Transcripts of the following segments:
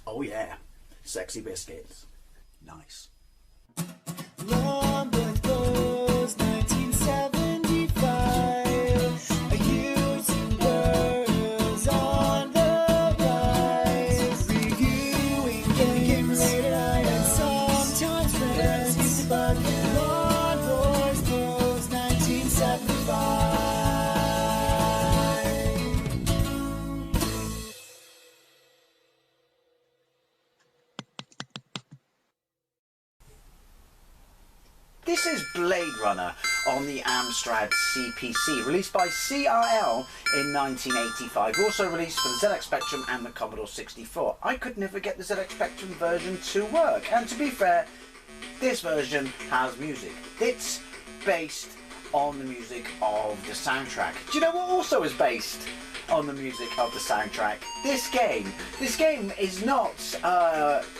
Oh yeah, sexy biscuits. Nice. Long Boys Blues, 1975. A YouTuber's on the rise. Reviewing games, and sometimes friends. But Long Boys Blues, 1975. This is Blade Runner on the Amstrad CPC, released by CRL in 1985, also released for the ZX Spectrum and the Commodore 64. I could never get the ZX Spectrum version to work, and to be fair, this version has music. It's based on the music of the soundtrack. Do you know what also is based on the music of the soundtrack? This game. This game is not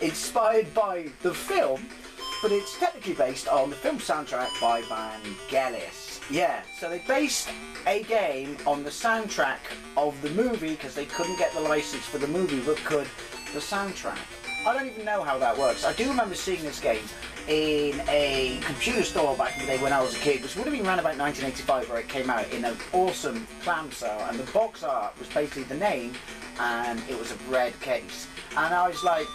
inspired by the film, but it's technically based on the film soundtrack by Vangelis. Yeah, so they based a game on the soundtrack of the movie because they couldn't get the license for the movie, but could the soundtrack. I don't even know how that works. I do remember seeing this game in a computer store back in the day when I was a kid, which would have been around about 1985 where it came out, in an awesome clam sale, and the box art was basically the name, and it was a red case. And I was like,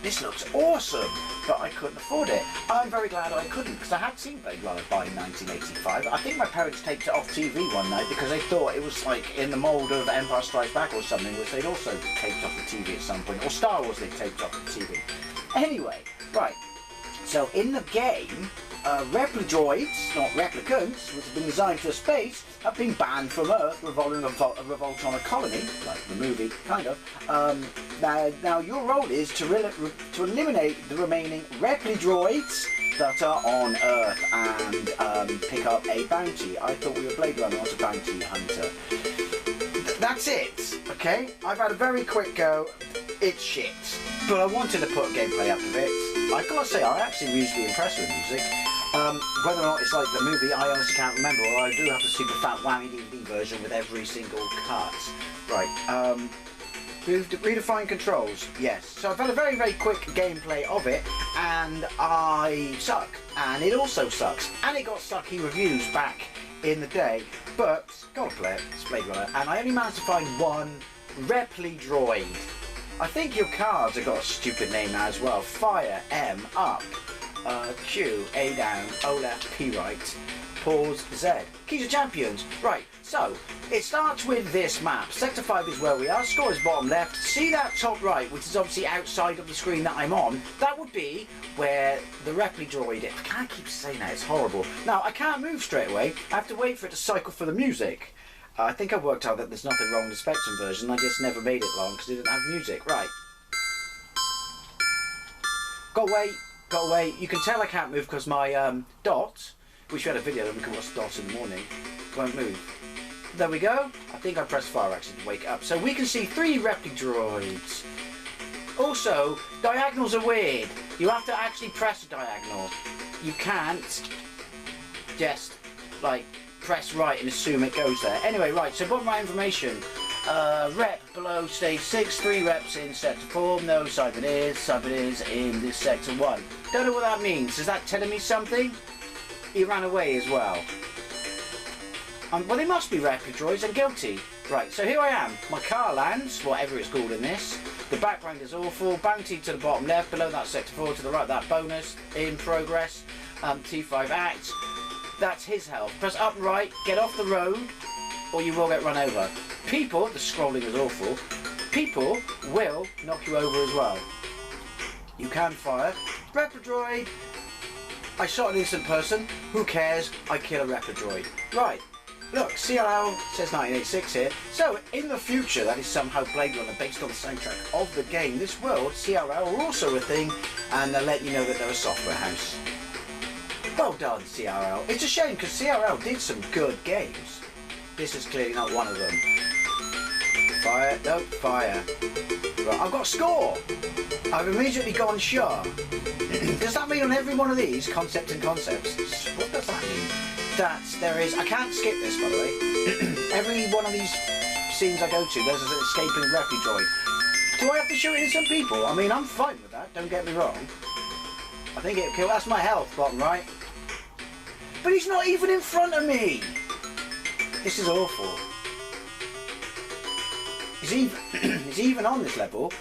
this looks awesome, but I couldn't afford it. I'm very glad I couldn't, because I had seen Blade Runner by 1985. I think my parents taped it off TV one night because they thought it was like in the mould of Empire Strikes Back or something, which they'd also taped off the TV at some point, or Star Wars they taped off the TV. Anyway, right, so in the game, replicants, not replicants, which have been designed for space, have been banned from Earth, revolting a revolt on a colony, like the movie, kind of. Now your role is to eliminate the remaining repli-droids that are on Earth and pick up a bounty. I thought we were Blade Runner, not a bounty hunter. That's it, okay? I've had a very quick go. It's shit. But I wanted to put gameplay up of it. I gotta say, I'm actually reasonably impressed with the music. Whether or not it's like the movie, I honestly can't remember, or I do have the super fat whammy DVD version with every single cut. Right, redefine controls, yes. So I've had a very, very quick gameplay of it, and I suck. And it also sucks. And it got sucky reviews back in the day, but gotta play it, it's Blade Runner. And I only managed to find one repli-droid. I think your cards have got a stupid name now as well. Fire, M, up. Q, A down, O left, P right, pause, Z. Keys of champions. Right, so it starts with this map. Sector 5 is where we are. Score is bottom left. See that top right, which is obviously outside of the screen that I'm on? That would be where the repli-droid is. I can't keep saying that, it's horrible. Now, I can't move straight away. I have to wait for it to cycle for the music. I think I've worked out that there's nothing wrong with the Spectrum version. I just never made it long because it didn't have music. Right. Go away. Got away. You can tell I can't move because my dot, which we had a video that we can watch the dot in the morning, won't move. There we go. I think I pressed fire actually to wake up. So we can see 3 repli-droids. Also, diagonals are weird. You have to actually press a diagonal. You can't just like press right and assume it goes there. Anyway, right, so got my information. Rep below stage 6, 3 reps in sector 4, no Simon is in this sector 1. Don't know what that means. Is that telling me something? He ran away as well. Well, they must be repli-droids, I'm guilty. Right, so here I am. My car lands, whatever it's called in this. The background is awful. Bounty to the bottom left, below that sector 4, to the right that bonus, in progress. T5 act. That's his health. Press up and right, get off the road, or you will get run over. People, the scrolling is awful, people will knock you over as well. You can fire. Repli-droid. I shot an innocent person. Who cares? I kill a repli-droid. Right. Look, CRL says 1986 here. So, in the future, that is somehow Blade Runner based on the soundtrack of the game. This world, CRL, are also a thing, and they'll let you know that they're a software house. Well done, CRL. It's a shame, because CRL did some good games. This is clearly not one of them. Fire, no, fire. Right, I've got a score. I've immediately gone sure. Does that mean on every one of these, concept and concepts? What does that mean? That there is, I can't skip this by the way. Every one of these scenes I go to, there's an escaping repli-droid. Do I have to shoot innocent people? I mean, I'm fine with that, don't get me wrong. I think it'll kill. That's my health, bottom right. But he's not even in front of me. This is awful. He's even on this level.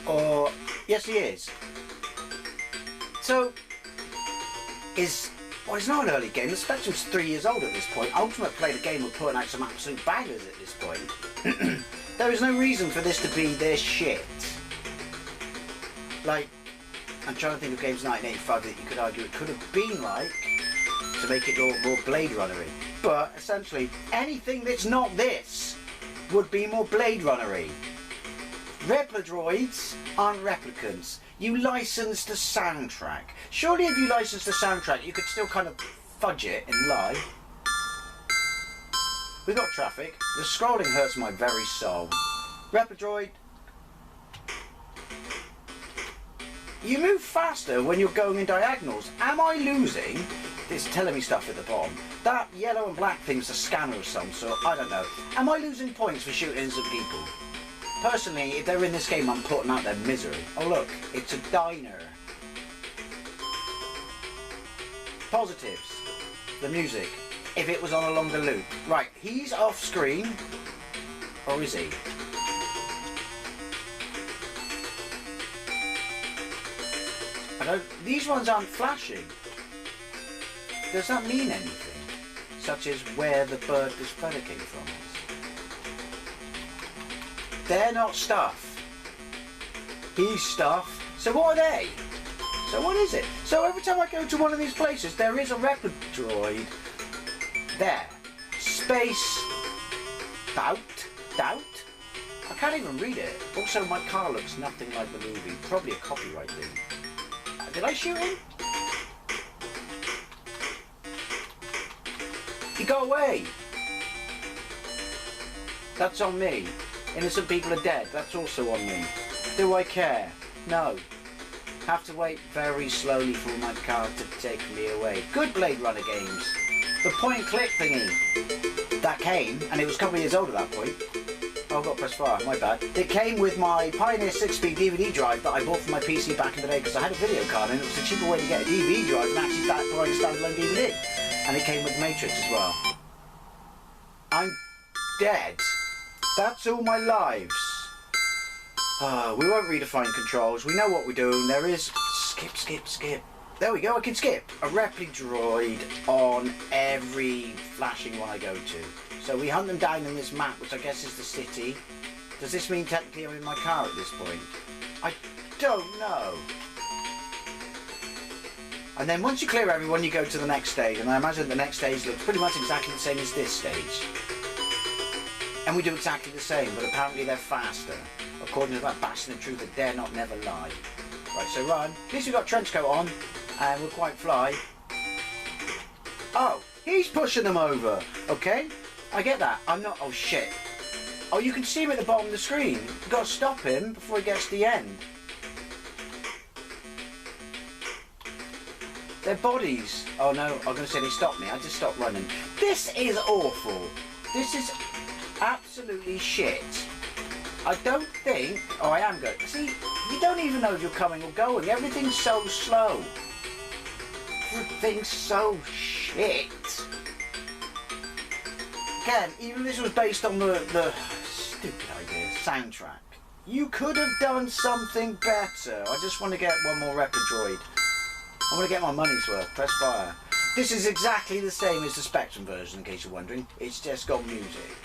Or, yes he is. So, well, it's not an early game. The Spectrum's 3 years old at this point. Ultimate played a game of putting out some absolute bangers at this point. There is no reason for this to be this shit. Like, I'm trying to think of games 1985 that you could argue it could have been like to make it all more Blade Runner-y. But essentially, anything that's not this would be more Blade Runner-y. Replicants aren't replicants. You license the soundtrack. Surely if you license the soundtrack, you could still kind of fudge it and lie. We got traffic. The scrolling hurts my very soul. Replicant. You move faster when you're going in diagonals. Am I losing? It's telling me stuff at the bottom. That yellow and black thing's a scanner of some sort. I don't know. Am I losing points for shooting innocent people? Personally, if they're in this game, I'm putting out their misery. Oh look, it's a diner. Positives. The music. If it was on a longer loop. Right, he's off screen. Or is he? These ones aren't flashing. Does that mean anything? Such as where the bird this feather came from is. They're not stuff. He's stuff. So what are they? So what is it? So every time I go to one of these places, there is a Replicant. There. Space. Doubt. I can't even read it. Also, my car looks nothing like the movie. Probably a copyright thing. Did I shoot him? He got away. That's on me. Innocent people are dead. That's also on me. Do I care? No. Have to wait very slowly for my car to take me away. Good Blade Runner games. The point and click thingy that came, and it was a couple of years old at that point. Oh, I've got to press fire, my bad. It came with my Pioneer 6-speed DVD drive that I bought for my PC back in the day because I had a video card and it was a cheaper way to get a DVD drive than actually buying a standalone DVD. And it came with Matrix as well. I'm dead. That's all my lives. We won't redefine controls. We know what we're doing. There is... Skip. There we go, I can skip. A Repli droid on every flashing one I go to. So we hunt them down in this map, which I guess is the city. Does this mean technically I'm in my car at this point? I don't know. And then once you clear everyone, you go to the next stage. And I imagine the next stage looks pretty much exactly the same as this stage. And we do exactly the same, but apparently they're faster. According to that bastard of truth that dare not never lie. Right, so run. At least we've got trench coat on, and we'll quite fly. Oh, he's pushing them over. Okay. I get that. I'm not... Oh, shit. Oh, you can see him at the bottom of the screen. You've got to stop him before he gets to the end. Their bodies... Oh, no. I'm going to say they stopped me. I just stopped running. This is awful. This is absolutely shit. I don't think... Oh, I am good. See, you don't even know if you're coming or going. Everything's so slow. Everything's so shit. Again, even if this was based on the stupid idea, soundtrack, you could have done something better. I just want to get one more Repli droid. I want to get my money's worth. Press fire. This is exactly the same as the Spectrum version, in case you're wondering. It's just got music.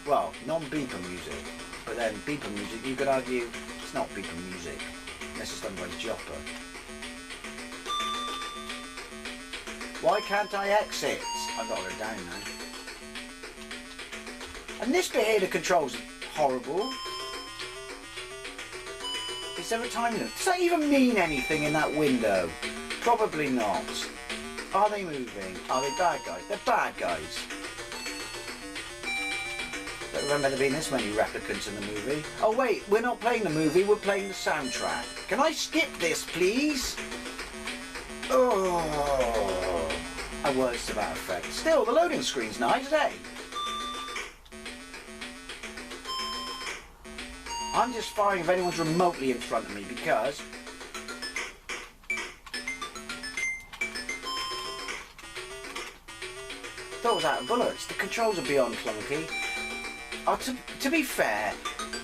Well, non-beeper music. But then beeper music, you could argue, it's not beeper music. Unless it's done by Jopper. Why can't I exit? I've got her down now. And this bit here, the controls are horrible. Is there a time limit? Does that even mean anything in that window? Probably not. Are they moving? Are they bad guys? They're bad guys. Don't remember there being this many replicants in the movie. Oh wait, we're not playing the movie, we're playing the soundtrack. Can I skip this, please? Oh, a words to that effect. Still, the loading screen's nice, eh? I'm just firing if anyone's remotely in front of me because thought it was out of bullets. The controls are beyond clunky. To be fair,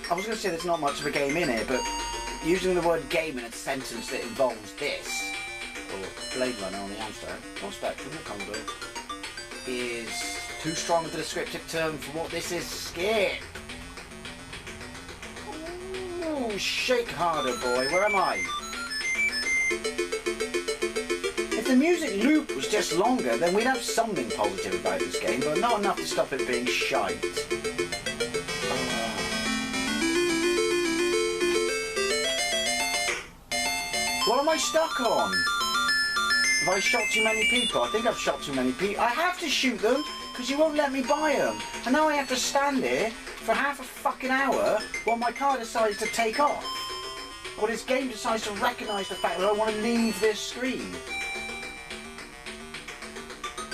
I was going to say there's not much of a game in it, but using the word game in a sentence that involves this, or Blade Runner on the Amstrad, or Spectrum, the Commodore, is too strong of a descriptive term for what this is. Skip! Ooh, shake harder, boy. Where am I? If the music loop was just longer, then we'd have something positive about this game, but not enough to stop it being shite. What am I stuck on? Have I shot too many people? I think I've shot too many people. I have to shoot them because you won't let me buy them. And now I have to stand here for half a fucking hour while my car decides to take off. Or this game decides to recognise the fact that I want to leave this screen.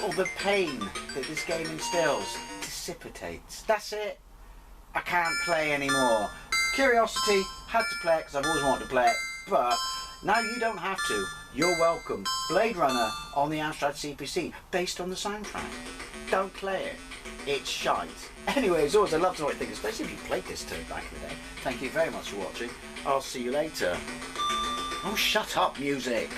Or the pain that this game instills dissipates. That's it. I can't play anymore. Curiosity, had to play it because I've always wanted to play it, but now you don't have to. You're welcome. Blade Runner on the Amstrad CPC, based on the soundtrack. Don't play it. It's shite. Anyway, as always, I love to know what you think, especially if you played this turn back in the day. Thank you very much for watching. I'll see you later. Oh, shut up, music.